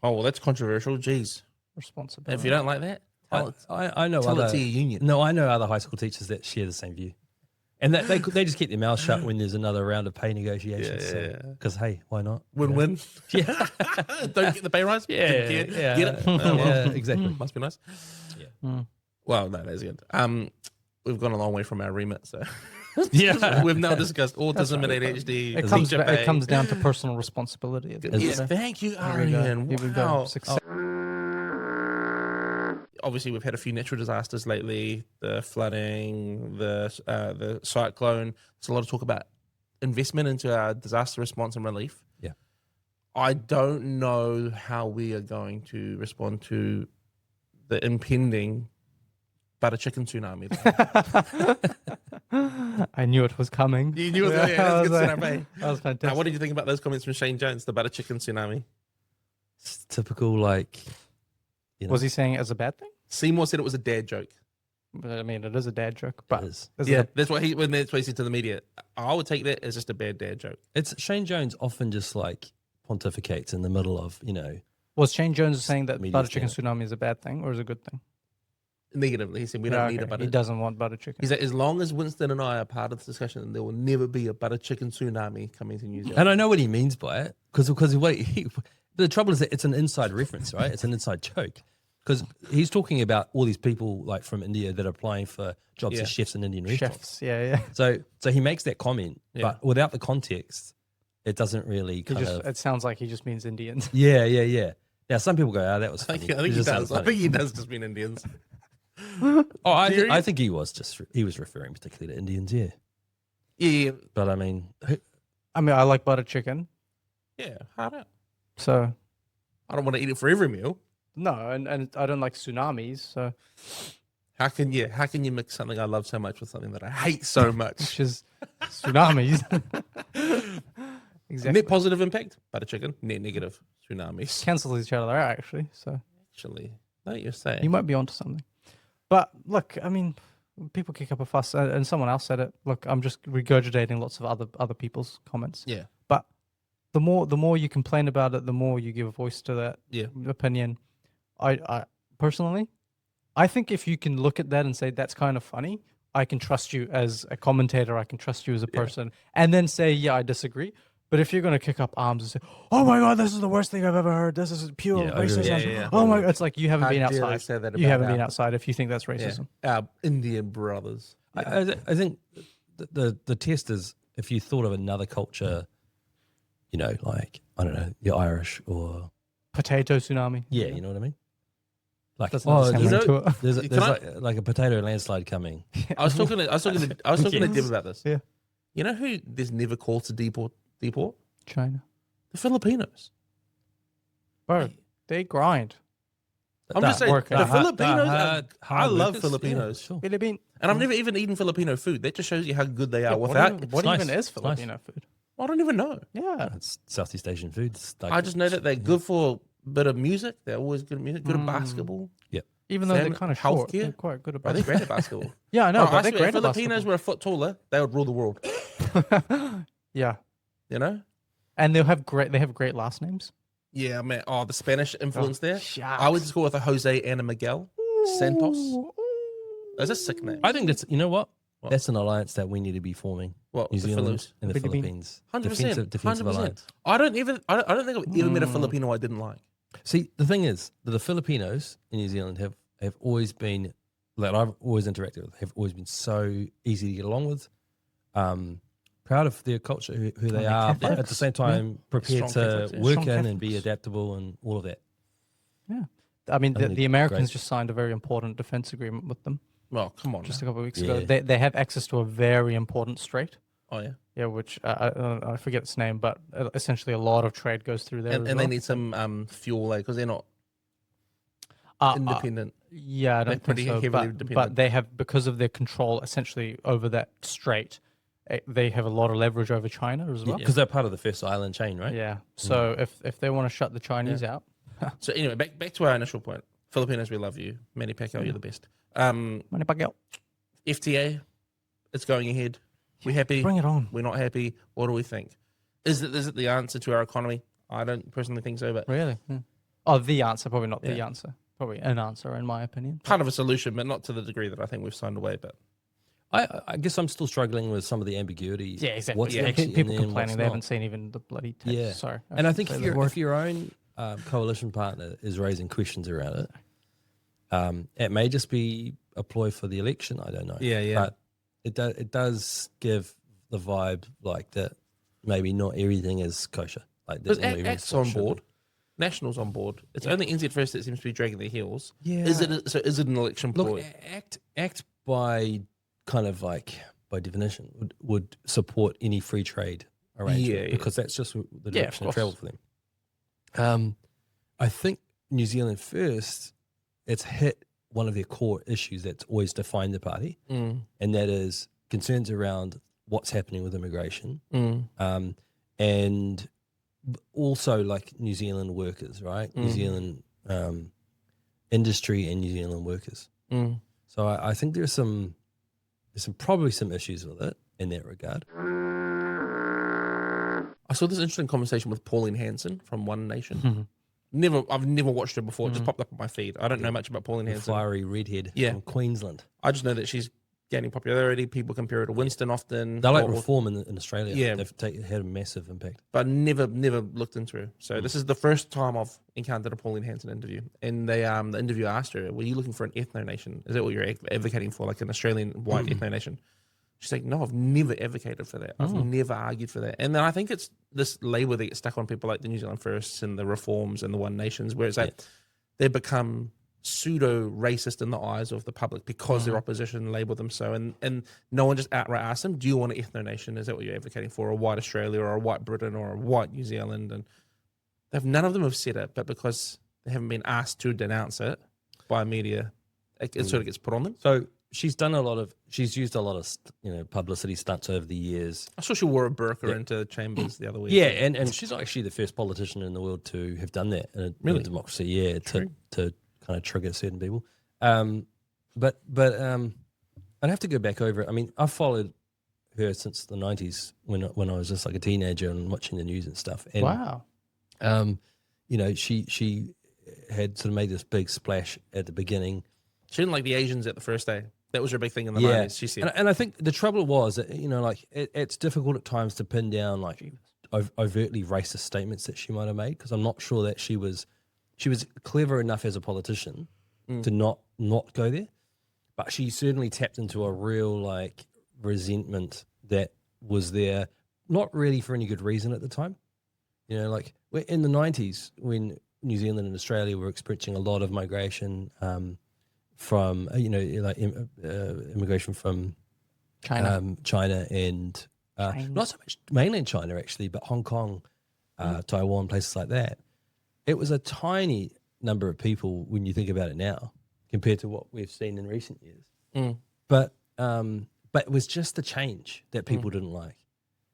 Oh well, that's controversial. Jeez. Responsibility. If you don't like that, I know tell other it to your union. No, I know other high school teachers that share the same view, and that they just keep their mouths shut when there's another round of pay negotiations. Because hey, why not? Win-win. Yeah. Don't get the pay rise. Yeah. Get Yeah. it. Well, Exactly. must be nice. Yeah. Well, no, that's good. We've gone a long way from our remit, so Yeah. we've now discussed autism and ADHD. It comes down to personal responsibility. Yes, thank you, Arian. Here we go. Wow. Success. Obviously, we've had a few natural disasters lately: the flooding, the cyclone. There's a lot of talk about investment into our disaster response and relief. Yeah. I don't know how we are going to respond to the impending butter chicken tsunami. I knew it was coming. You knew it was That tsunami. was fantastic. What did you think about those comments from Shane Jones, the butter chicken tsunami? It's typical, Was he saying it as a bad thing? Seymour said it was a dad joke. I mean, it is a dad joke, but It is. That's what he said to the media. I would take that as just a bad dad joke. It's Shane Jones often just pontificates in the middle of was Shane Jones saying that Media butter chicken stand. tsunami is a bad thing or is a good thing? Negatively, he said we don't need a butter. He doesn't want butter chicken. He said as long as Winston and I are part of the discussion, there will never be a butter chicken tsunami coming to New Zealand. And I know what he means by it because the trouble is that it's an inside reference, right? It's an inside joke because he's talking about all these people from India that are applying for jobs as chefs in Indian restaurants. Chefs, yeah. So he makes that comment, but without the context, it doesn't really It sounds like he just means Indians. Yeah. Now some people go, "Oh, that was funny." I think he does. I think he does just mean Indians. I think he was referring particularly to Indians, yeah. Yeah. But I mean, I like butter chicken, Yeah, hard out. so I don't want to eat it for every meal. no, and I don't like tsunamis, so How can you mix something I love so much with something that I hate so much? which is tsunamis. Exactly. Net positive impact, butter chicken. Net negative, tsunamis. Cancel each other out, actually. So Actually, no, you're saying. you might be onto something. But look, I mean, people kick up a fuss, and someone else said it. Look, I'm just regurgitating lots of other people's comments. Yeah. But the more you complain about it, the more you give voice to that opinion. I personally, I think if you can look at that and say that's kind of funny, I can trust you as a commentator. I can trust you as a person, and then say, yeah, I disagree. But if you're going to kick up arms and say, "Oh my God, this is the worst thing I've ever heard. This is pure racism." Yeah. Oh my God, it's like you haven't How been dare they outside. say that You about haven't been our- outside if you think that's racism. Our Indian brothers. I think the test is if you thought of another culture, like I don't know, the Irish or Potato tsunami. you know what I mean. Like Doesn't have the same ring to it. there's like a potato landslide coming. I was talking to Deb about this. Yeah. You know who there's never called to deport? China. The Filipinos. Bro, they grind. I'm just saying, work the hard. Filipinos. I love workers. Filipinos, Yeah, sure. Philippine. and I've never even eaten Filipino food. That just shows you how good they are. What Without, even nice. is It's Filipino food? I don't even know. Yeah. It's Southeast Asian foods. I just know that they're good for a bit of music. They're always good at music, good at basketball. Even though they're Family- kind of short, healthcare. they're quite good Bro, about they're it. great at basketball. Yeah, I know, Bro, but I they're swear, great if at Filipinos were a foot taller, they would rule the world. basketball. Yeah. You know? And they have great last names. Yeah, man. Oh, the Spanish influence there. shucks. I would just go with a Jose and a Miguel. Santos. That's a sick name. I think that's What? that's an alliance that we need to be forming. What? New The Zealand Philippines? and the Philippines. Philippines. 100%. Defensive 100%. alliance. I don't think I've ever met a Filipino I didn't like. See, the thing is that the Filipinos in New Zealand have always been, like I've always interacted with, have always been so easy to get along with. Proud of their culture, who they they're are, but at the Catholics. same time prepared Strong Catholics, to yeah. work Strong in and be Catholics. adaptable and all of that. Yeah. I mean, I think the they're Americans great. just signed a very important defense agreement with them Well, come on. just now. a couple of weeks Yeah. ago. They have access to a very important strait. Oh, yeah. Yeah, which I forget its name, but essentially a lot of trade goes through there. And as they well. need some fuel, because they're not Uh, independent. Yeah, I They're don't think pretty so. heavily But dependent. they have, because of their control essentially over that strait, they have a lot of leverage over China as well. Because they're part of the first island chain, right? Yeah. So if they want to shut the Chinese out, So anyway, back to our initial point. Filipinos, we love you. Manny Pacquiao, you're the best. Manny Pacquiao, FTA, it's going ahead. We're happy. bring it on. We're not happy. What do we think? Is it the answer to our economy? I don't personally think so, but Really? Yeah. Oh, the answer, probably not the answer. Probably an answer, in my opinion. part of a solution, but not to the degree that I think we've signed away. But I guess I'm still struggling with some of the ambiguity. Yeah, exactly. What's Yeah, actually in people there and complaining what's they not. haven't seen even the bloody text. Yeah. Sorry. And I think say if that word. your own coalition partner is raising questions around it, it may just be a ploy for the election. I don't know. Yeah. But it does give the vibe like that maybe not everything is kosher. Like Because not everything's ACT's what on it should be. board, Nationals on board. It's only NZ First that seems to be dragging their heels. Yeah. Is it an election ploy? Look, act by kind of like by definition would support any free trade arrangement because that's just the direction of travel for them. I think New Zealand First, it's hit one of their core issues that's always defined the party, and that is concerns around what's happening with immigration, and also like New Zealand workers, right? New Zealand industry and New Zealand workers. So I think there's probably some issues with it in that regard. I saw this interesting conversation with Pauline Hanson from One Nation. I've never watched her before. It just popped up on my feed. I don't know much about Pauline The Hanson. fiery redhead from Queensland. I just know that she's gaining popularity. People compare her to Winston often. They like reform in Australia. Yeah. They've had a massive impact. But never looked into her. So this is the first time I've encountered a Pauline Hanson interview. And they the interviewer asked her, were you looking for an ethno nation? Is that what you're advocating for, like an Australian white ethno nation? She's like, no, I've never advocated for that. I've never argued for that. And then I think it's this label that gets stuck on people like the New Zealand Firsts and the Reforms and the One Nations, where it's like they become pseudo-racist in the eyes of the public because their opposition label them so. And no one just outright asks them, do you want an ethno nation? Is that what you're advocating for? A white Australia or a white Britain or a white New Zealand? And none of them have said it, but because they haven't been asked to denounce it by media, it sort of gets put on them. So she's used a lot of publicity stunts over the years. I saw she wore a burqa into chambers the other week. Yeah, and she's not actually the first politician in the world to have done that in a democracy. Yeah, to kind of trigger certain people. But I'd have to go back over it. I mean, I've followed her since the 90s when I was just like a teenager and watching the news and stuff. And, Wow. She had sort of made this big splash at the beginning. She didn't like the Asians at the first day. That was her big thing in the 90s, she said. And I think the trouble was that, it's difficult at times to pin down like overtly racist statements that she might have made, because I'm not sure that she was clever enough as a politician to not go there. But she certainly tapped into a real like resentment that was there, not really for any good reason at the time. Like in the 90s when New Zealand and Australia were experiencing a lot of migration from immigration from China and not so much mainland China actually, but Hong Kong, Taiwan, places like that. It was a tiny number of people when you think about it now, compared to what we've seen in recent years. But it was just the change that people didn't like.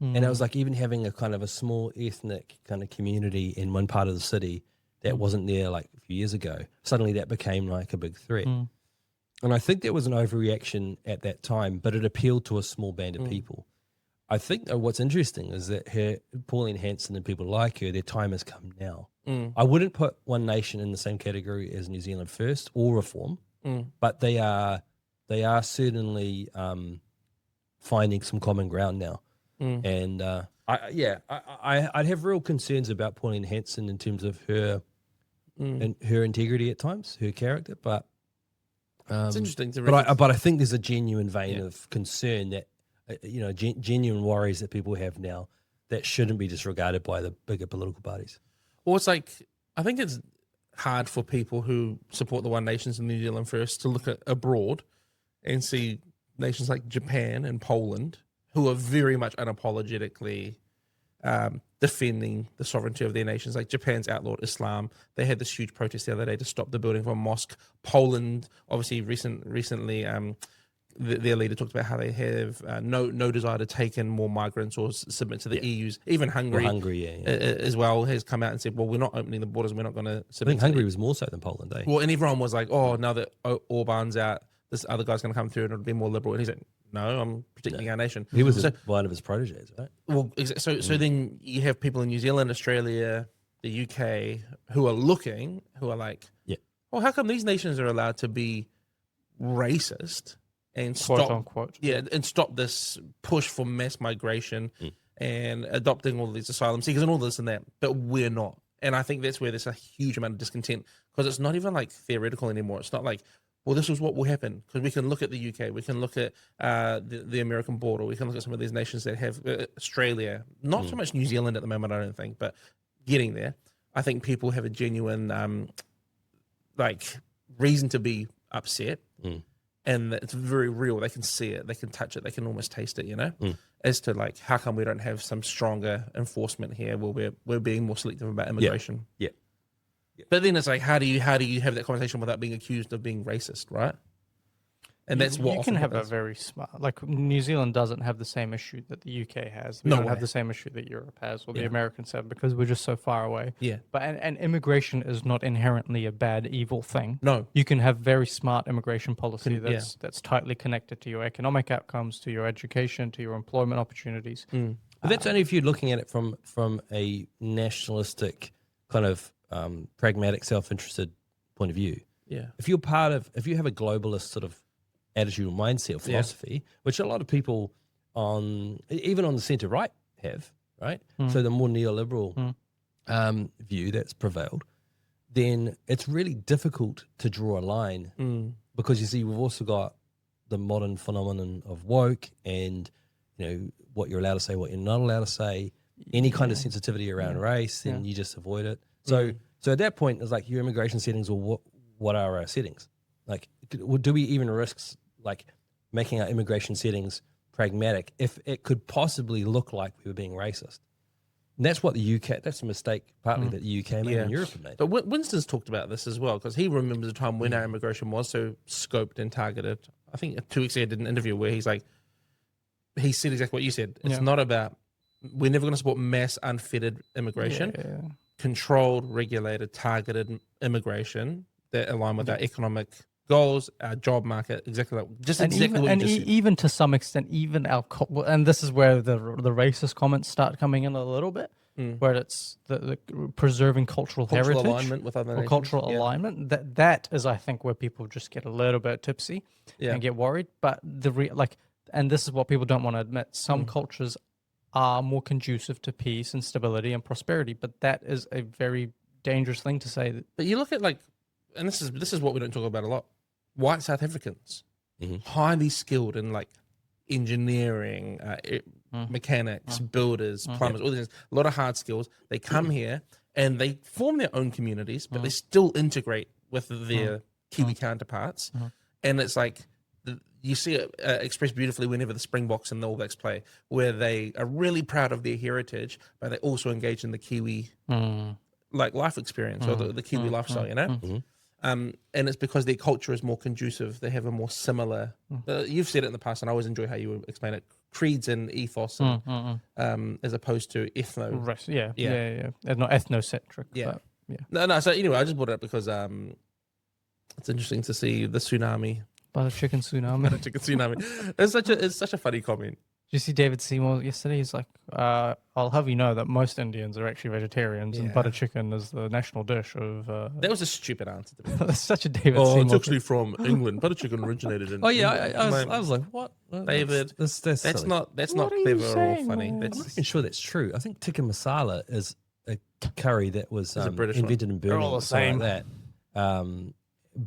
And it was like even having a kind of a small ethnic kind of community in one part of the city that wasn't there like a few years ago. Suddenly that became like a big threat. And I think there was an overreaction at that time, but it appealed to a small band of people. I think what's interesting is that Pauline Hanson and people like her, their time has come now. I wouldn't put One Nation in the same category as New Zealand First or Reform, but they are certainly finding some common ground now. And I'd have real concerns about Pauline Hanson in terms of her and her integrity at times, her character. But It's interesting to but I think there's a genuine vein of concern that genuine worries that people have now that shouldn't be disregarded by the bigger political parties. Well, it's like, I think it's hard for people who support the One Nations and New Zealand First to look at abroad and see nations like Japan and Poland, who are very much unapologetically defending the sovereignty of their nations. Like Japan's outlawed Islam. They had this huge protest the other day to stop the building of a mosque. Poland, obviously, recently their leader talked about how they have no desire to take in more migrants or submit to the EU's. Even Hungary, as well, has come out and said, well, we're not opening the borders. We're not going to submit. I think Hungary was more so than Poland, eh? Well, and everyone was like, oh, now that Orban's out, this other guy's going to come through and it'll be more liberal. And he's like, no, I'm protecting our nation. He was one of his proteges, right? Well, so then you have people in New Zealand, Australia, the UK who are like, well, how come these nations are allowed to be racist and Quote unquote. and stop this push for mass migration and adopting all these asylum seekers and all this and that, but we're not. And I think that's where there's a huge amount of discontent, because it's not even like theoretical anymore. It's not like, well, this is what will happen, because we can look at the UK, we can look at the American border, we can look at some of these nations that have Australia, not so much New Zealand at the moment, I don't think, but getting there. I think people have a genuine reason to be upset, and it's very real. They can see it, they can touch it, they can almost taste it, as to like, how come we don't have some stronger enforcement here where we're being more selective about immigration. Yeah. But then it's like, how do you have that conversation without being accused of being racist, right? And that's what you can have a very smart, like New Zealand doesn't have the same issue that the UK has. We don't have the same issue that Europe has or the Americans have, because we're just so far away. Yeah. But and immigration is not inherently a bad, evil thing. No. You can have very smart immigration policy that's tightly connected to your economic outcomes, to your education, to your employment opportunities. But that's only if you're looking at it from a nationalistic kind of pragmatic, self-interested point of view. Yeah. If you have a globalist sort of attitude or mindset or philosophy, which a lot of people even on the centre right have, right? So the more neoliberal view that's prevailed, then it's really difficult to draw a line, because you see, we've also got the modern phenomenon of woke, and what you're allowed to say, what you're not allowed to say, any kind of sensitivity around race, then you just avoid it. So at that point, it's like your immigration settings, or what are our settings? Like, do we even risk like making our immigration settings pragmatic if it could possibly look like we were being racist? And that's what the UK, that's a mistake partly that the UK made and Europe made. But Winston's talked about this as well, because he remembers a time when our immigration was so scoped and targeted. I think 2 weeks ago I did an interview where he said exactly what you said. It's not about, we're never going to support mass unfettered immigration. Controlled, regulated, targeted immigration that align with our economic goals, our job market, exactly what you just said. Even to some extent, even our and this is where the racist comments start coming in a little bit, where it's the preserving cultural heritage, alignment with other nations. Cultural alignment. That is, I think, where people just get a little bit tipsy and get worried. But and this is what people don't want to admit. Some cultures are more conducive to peace and stability and prosperity, but that is a very dangerous thing to say. But you look at and this is what we don't talk about a lot. White South Africans, highly skilled in like engineering, mechanics, builders, plumbers, all these things, a lot of hard skills. They come here and they form their own communities, but they still integrate with their Kiwi counterparts. And it's like, you see it expressed beautifully whenever the Springboks and the All Blacks play, where they are really proud of their heritage, but they also engage in the Kiwi life experience or the Kiwi lifestyle, and it's because their culture is more conducive. They have a more similar. You've said it in the past, and I always enjoy how you explain it: creeds and ethos, as opposed to ethno. Not ethnocentric. No. So anyway, I just brought it up because it's interesting to see the tsunami. Butter chicken tsunami. It's such a funny comment. Did you see David Seymour yesterday? He's like, I'll have you know that most Indians are actually vegetarians, and butter chicken is the national dish of. That was a stupid answer to me. That's such a David Seymour. It's actually from England. Butter chicken originated in. I was like, what? David, that's not clever or funny. I'm not even sure that's true. I think tikka masala is a curry that was invented in Burma. They're all the same. Like that.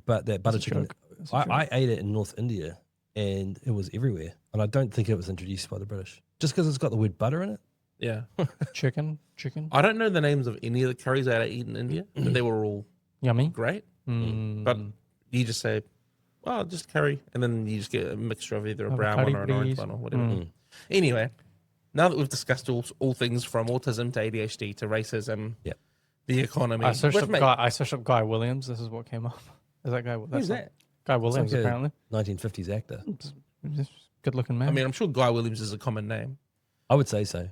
But that butter chicken. I ate it in North India, and it was everywhere. And I don't think it was introduced by the British. Just because it's got the word butter in it? Yeah. Chicken. I don't know the names of any of the curries that I eat in India, but they were all yummy. Great. But you just say, well, just curry. And then you just get a mixture of either a brown one or an orange one or whatever. Anyway, now that we've discussed all things from autism to ADHD to racism, the economy. I searched up Guy Williams. This is what came up. Is that Guy? Who's that? Guy Williams, like apparently. 1950s actor. Good looking man. I mean, I'm sure Guy Williams is a common name. I would say so.